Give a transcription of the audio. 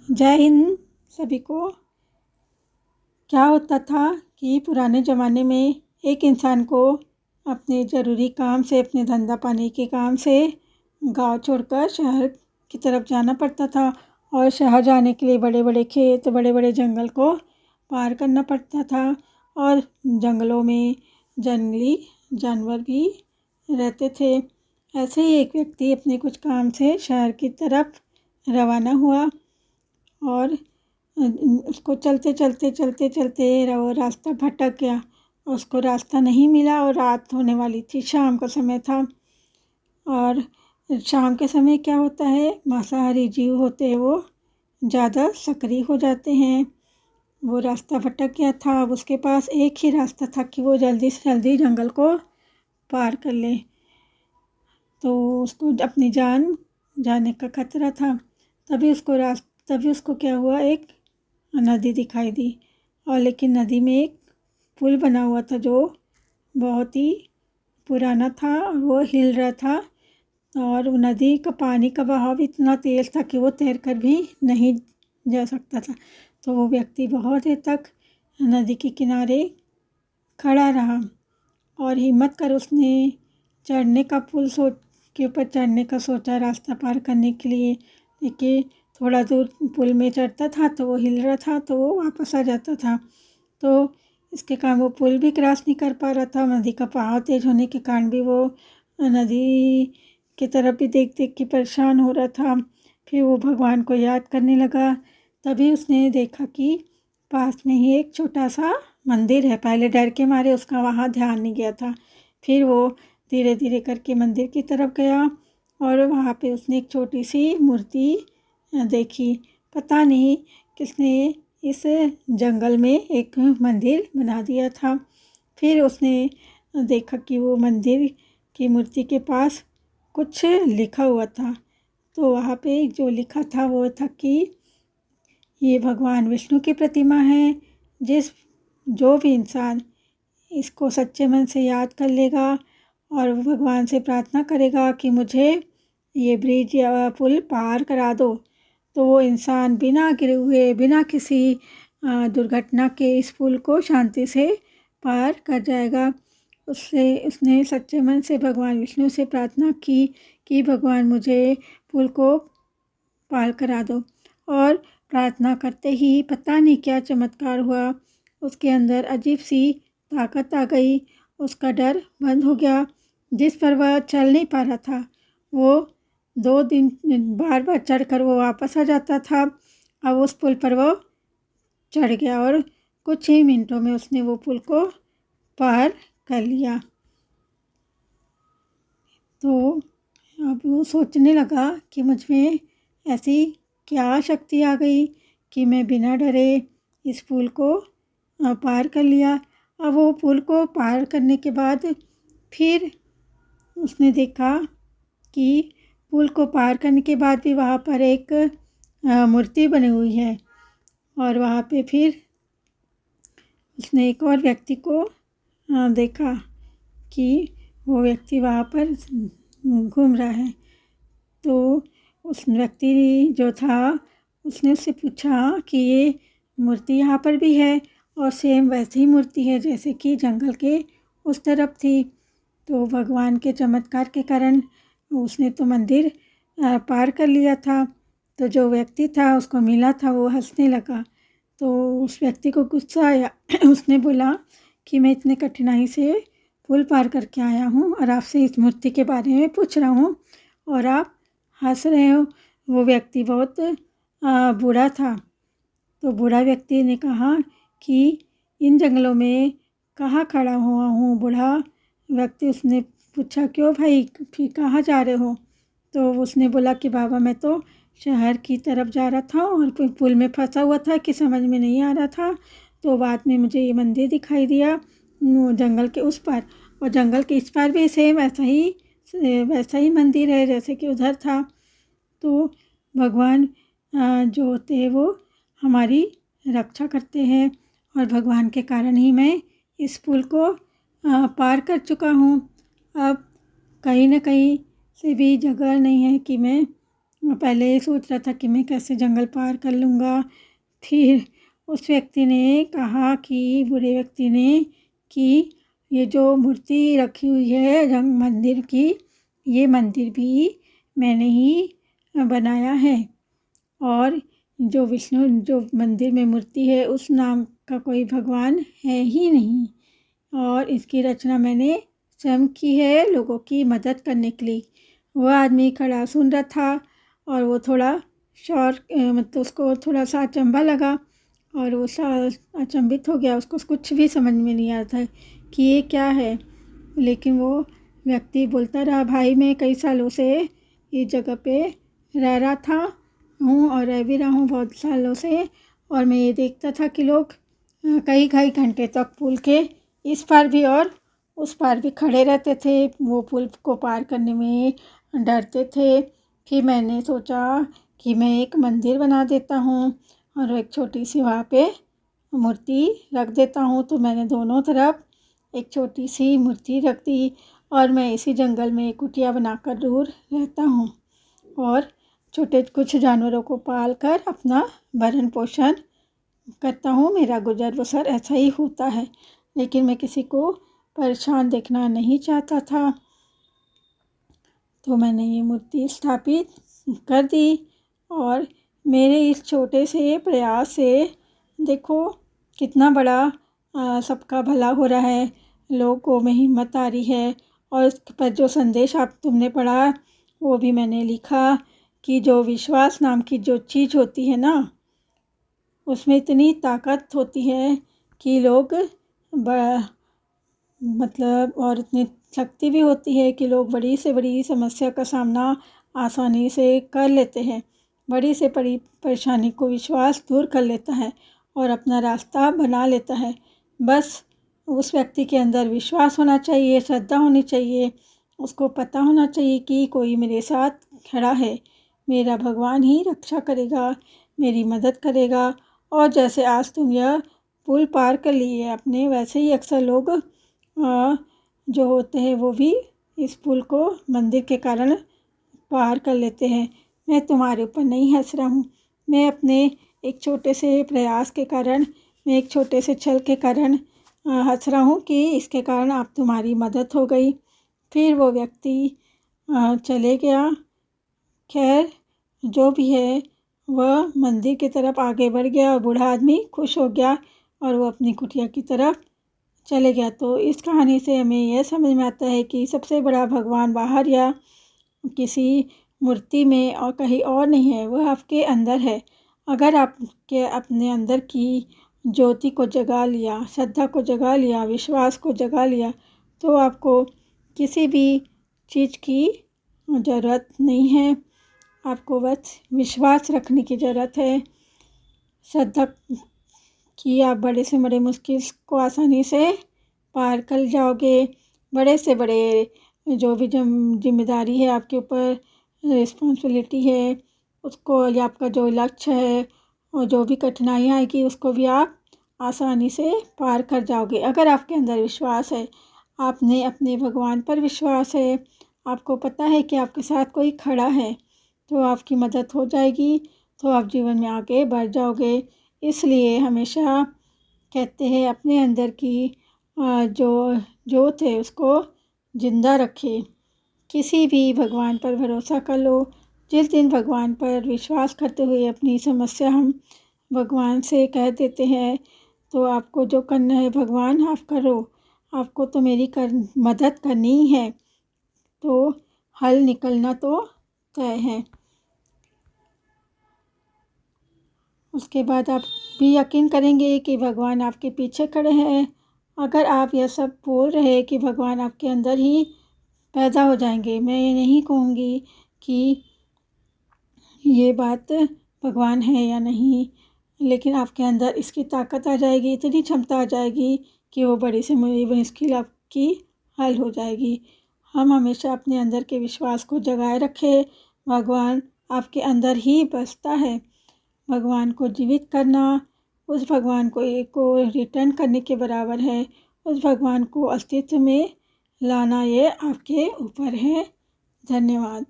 जय हिंद सभी को। क्या होता था कि पुराने ज़माने में एक इंसान को अपने ज़रूरी काम से, अपने धंधा पानी के काम से गांव छोड़कर शहर की तरफ जाना पड़ता था और शहर जाने के लिए बड़े बड़े खेत, बड़े बड़े जंगल को पार करना पड़ता था और जंगलों में जंगली जानवर भी रहते थे। ऐसे ही एक व्यक्ति अपने कुछ काम से शहर की तरफ रवाना हुआ और उसको चलते वो रास्ता भटक गया। उसको रास्ता नहीं मिला और रात होने वाली थी, शाम का समय था। और शाम के समय क्या होता है, मांसाहारी जीव होते हैं वो ज़्यादा सक्रिय हो जाते हैं। वो रास्ता भटक गया था। अब उसके पास एक ही रास्ता था कि वो जल्दी से जल्दी जंगल को पार कर ले। तो उसको अपनी जान जाने का खतरा था। तभी उसको क्या हुआ, एक नदी दिखाई दी। और लेकिन नदी में एक पुल बना हुआ था जो बहुत ही पुराना था और वो हिल रहा था और नदी का पानी का बहाव इतना तेज़ था कि वो तैर कर भी नहीं जा सकता था। तो वो व्यक्ति बहुत देर तक नदी के किनारे खड़ा रहा और हिम्मत कर उसने चढ़ने का पुल के ऊपर चढ़ने का सोचा रास्ता पार करने के लिए। लेकिन थोड़ा दूर पुल में चढ़ता था तो वो हिल रहा था, तो वो वापस आ जाता था। तो इसके कारण वो पुल भी क्रॉस नहीं कर पा रहा था। नदी का बहाव तेज होने के कारण भी वो नदी की तरफ भी देख देख के परेशान हो रहा था। फिर वो भगवान को याद करने लगा। तभी उसने देखा कि पास में ही एक छोटा सा मंदिर है। पहले डर के मारे उसका वहाँ ध्यान नहीं गया था। फिर वो धीरे धीरे करके मंदिर की तरफ गया और वहाँ पे उसने एक छोटी सी मूर्ति देखी। पता नहीं किसने इस जंगल में एक मंदिर बना दिया था। फिर उसने देखा कि वो मंदिर की मूर्ति के पास कुछ लिखा हुआ था। तो वहाँ पे जो लिखा था वो था कि ये भगवान विष्णु की प्रतिमा है। जो भी इंसान इसको सच्चे मन से याद कर लेगा और भगवान से प्रार्थना करेगा कि मुझे ये ब्रिज या पुल पार करा दो, तो वो इंसान बिना गिरे हुए, बिना किसी दुर्घटना के इस पुल को शांति से पार कर जाएगा। उसने सच्चे मन से भगवान विष्णु से प्रार्थना की कि भगवान मुझे पुल को पार करा दो। और प्रार्थना करते ही पता नहीं क्या चमत्कार हुआ, उसके अंदर अजीब सी ताकत आ गई। उसका डर बंद हो गया। जिस पर वह चल नहीं पा रहा था, वो 2 दिन बार बार चढ़कर वो वापस आ जाता था। अब उस पुल पर वो चढ़ गया और कुछ ही मिनटों में उसने वो पुल को पार कर लिया। तो अब वो सोचने लगा कि मुझ में ऐसी क्या शक्ति आ गई कि मैं बिना डरे इस पुल को पार कर लिया। अब वो पुल को पार करने के बाद फिर उसने देखा कि पुल को पार करने के बाद भी वहाँ पर एक मूर्ति बनी हुई है। और वहाँ पे फिर उसने एक और व्यक्ति को देखा कि वो व्यक्ति वहाँ पर घूम रहा है। तो उस व्यक्ति जो था उसने उससे पूछा कि ये मूर्ति यहाँ पर भी है और सेम वैसी ही मूर्ति है जैसे कि जंगल के उस तरफ थी। तो भगवान के चमत्कार के कारण उसने तो मंदिर पार कर लिया था। तो जो व्यक्ति था उसको मिला था वो हंसने लगा। तो उस व्यक्ति को गुस्सा आया। उसने बोला कि मैं इतने कठिनाई से पुल पार करके आया हूँ और आपसे इस मूर्ति के बारे में पूछ रहा हूँ और आप हंस रहे हो। वो व्यक्ति बहुत बूढ़ा था। तो बूढ़ा व्यक्ति ने कहा कि इन जंगलों में कहाँ खड़ा हुआ हूँ। बूढ़ा व्यक्ति उसने पूछा, क्यों भाई, फिर कहाँ जा रहे हो? तो उसने बोला कि बाबा मैं तो शहर की तरफ जा रहा था और पुल में फंसा हुआ था कि समझ में नहीं आ रहा था। तो बाद में मुझे ये मंदिर दिखाई दिया जंगल के उस पार, और जंगल के इस पार भी सेम वैसा ही मंदिर है जैसे कि उधर था। तो भगवान जो होते हैं वो हमारी रक्षा करते हैं और भगवान के कारण ही मैं इस पुल को पार कर चुका हूँ। अब कहीं ना कहीं से भी जगह नहीं है कि मैं पहले सोच रहा था कि मैं कैसे जंगल पार कर लूँगा। फिर उस व्यक्ति ने कहा कि बुरे व्यक्ति ने कि ये जो मूर्ति रखी हुई है रंग मंदिर की, ये मंदिर भी मैंने ही बनाया है और जो विष्णु जो मंदिर में मूर्ति है उस नाम का कोई भगवान है ही नहीं और इसकी रचना मैंने स्वयं की है लोगों की मदद करने के लिए। वह आदमी खड़ा सुन रहा था और वो थोड़ा मतलब उसको थोड़ा सा अचंभा लगा और वो अचंभित हो गया। उसको कुछ भी समझ में नहीं आता है कि ये क्या है। लेकिन वो व्यक्ति बोलता रहा, भाई मैं कई सालों से इस जगह पे रह रहा था हूँ और रह भी रहा हूँ बहुत सालों से और मैं ये देखता था कि लोग कई कई घंटे तक पुल के इस पार भी और उस पार भी खड़े रहते थे। वो पुल को पार करने में डरते थे। फिर मैंने सोचा कि मैं एक मंदिर बना देता हूँ और एक छोटी सी वहाँ पे मूर्ति रख देता हूँ। तो मैंने दोनों तरफ एक छोटी सी मूर्ति रख दी और मैं इसी जंगल में एक कुटिया बनाकर दूर रहता हूँ और छोटे कुछ जानवरों को पाल कर अपना भरण पोषण करता हूँ। मेरा गुजर बसर ऐसा ही होता है। लेकिन मैं किसी को परेशान देखना नहीं चाहता था तो मैंने ये मूर्ति स्थापित कर दी और मेरे इस छोटे से प्रयास से देखो कितना बड़ा सबका भला हो रहा है, लोगों में हिम्मत आ रही है। और उस पर जो संदेश आप तुमने पढ़ा वो भी मैंने लिखा कि जो विश्वास नाम की जो चीज़ होती है ना उसमें इतनी ताकत होती है कि लोग मतलब और इतनी शक्ति भी होती है कि लोग बड़ी से बड़ी समस्या का सामना आसानी से कर लेते हैं। बड़ी से बड़ी परेशानी को विश्वास दूर कर लेता है और अपना रास्ता बना लेता है। बस उस व्यक्ति के अंदर विश्वास होना चाहिए, श्रद्धा होनी चाहिए, उसको पता होना चाहिए कि कोई मेरे साथ खड़ा है, मेरा भगवान ही रक्षा करेगा, मेरी मदद करेगा। और जैसे आज तुम यह पुल पार कर लिए अपने, वैसे ही अक्सर लोग जो होते हैं वो भी इस पुल को मंदिर के कारण पार कर लेते हैं। मैं तुम्हारे ऊपर नहीं हंस रहा हूँ, मैं अपने एक छोटे से प्रयास के कारण, मैं एक छोटे से छल के कारण हंस रहा हूँ कि इसके कारण आप तुम्हारी मदद हो गई। फिर वो व्यक्ति चले गया। खैर जो भी है वह मंदिर की तरफ आगे बढ़ गया और बूढ़ा आदमी खुश हो गया और वो अपनी कुटिया की तरफ चले गया। तो इस कहानी से हमें यह समझ में आता है कि सबसे बड़ा भगवान बाहर या किसी मूर्ति में और कहीं और नहीं है, वह आपके अंदर है। अगर आपके अपने अंदर की ज्योति को जगा लिया, श्रद्धा को जगा लिया, विश्वास को जगा लिया तो आपको किसी भी चीज़ की ज़रूरत नहीं है। आपको बस विश्वास रखने की ज़रूरत है, श्रद्धा कि आप बड़े से बड़े मुश्किल को आसानी से पार कर जाओगे। बड़े से बड़े जो भी जिम्मेदारी है आपके ऊपर, रिस्पॉन्सिबिलिटी है उसको, या आपका जो लक्ष्य है और जो भी कठिनाइयाँ आएगी उसको भी आप आसानी से पार कर जाओगे। अगर आपके अंदर विश्वास है, आपने अपने भगवान पर विश्वास है, आपको पता है कि आपके साथ कोई खड़ा है तो आपकी मदद हो जाएगी, तो आप जीवन में आगे बढ़ जाओगे। इसलिए हमेशा कहते हैं अपने अंदर की जो जोत है उसको जिंदा रखें। किसी भी भगवान पर भरोसा कर लो। जिस दिन भगवान पर विश्वास करते हुए अपनी समस्या हम भगवान से कह देते हैं तो आपको जो करना है भगवान आप करो, आपको तो मेरी मदद करनी ही है, तो हल निकलना तो तय है। उसके बाद आप भी यकीन करेंगे कि भगवान आपके पीछे खड़े हैं। अगर आप यह सब बोल रहे हैं कि भगवान आपके अंदर ही पैदा हो जाएंगे, मैं ये नहीं कहूँगी कि ये बात भगवान है या नहीं, लेकिन आपके अंदर इसकी ताकत आ जाएगी, इतनी क्षमता आ जाएगी कि वो बड़ी से बड़ी मुश्किल आपकी हल हो जाएगी। हम हमेशा अपने अंदर के विश्वास को जगाए रखें। भगवान आपके अंदर ही बसता है। भगवान को जीवित करना उस भगवान को रिटर्न करने के बराबर है। उस भगवान को अस्तित्व में लाना ये आपके ऊपर है। धन्यवाद।